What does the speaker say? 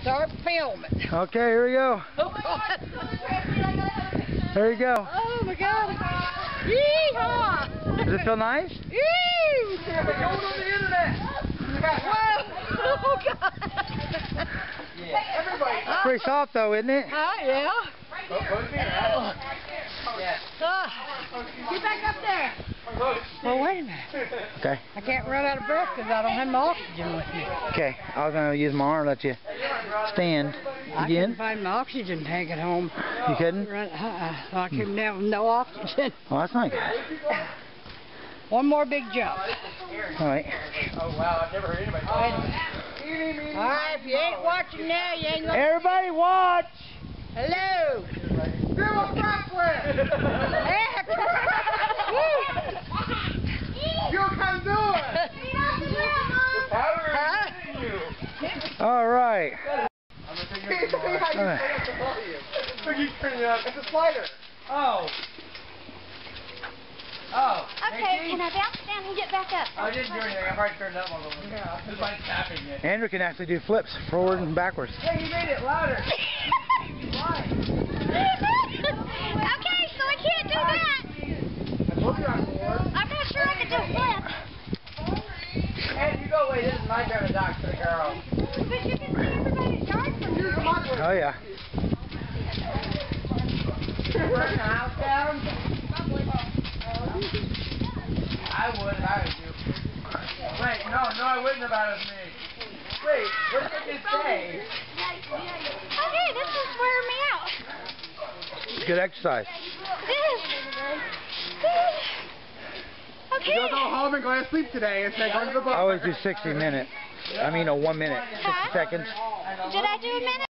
start filming. Okay, here we go. Oh, God. There you go. Oh, my God. Yeehaw! Does it feel nice? Yee! Going on the internet. Whoa! Oh, God. It's pretty soft though, isn't it? Yeah. Get back up there. Well, wait a minute. Okay. I can't run out of breath because I don't have my oxygen with me. Okay. I was going to use my arm to let you stand. I Again? couldn't find my oxygen tank at home. You couldn't? So I came down with no oxygen. Oh, that's not good. One more big jump. All right. Oh, wow. I've never heard anybody talk about it. Alright, if you ain't watching now, you ain't gonna... Everybody watch! Hello! Girl, Rockwell! You can do it! The power is in you! All right. I'm going to take you up the volume. Look, you turn it up. It's a slider. Oh. Oh. Okay, can I bounce down and get back up? I didn't do anything. I've already turned it up a little bit. Yeah. Just by tapping it. Andrew can actually do flips forward and backwards. Hey, you made it louder. Why? Okay, so I can't do that. I told you I'm bored. I'm not sure I can do a flip. Hey, you go away. This is my turn to talk to the girl. But you can see everybody's yard from here. Oh, yeah. Burn the house down? I would if I was you. Wait, no, I wouldn't if I was me. Wait, what did you say? Okay, this is wearing me out. It's good exercise. Okay. You'll go home and go to sleep today instead of going to the bar. I always do 60 minutes. I mean, 1 minute. 60 Huh? seconds. Did I do a minute?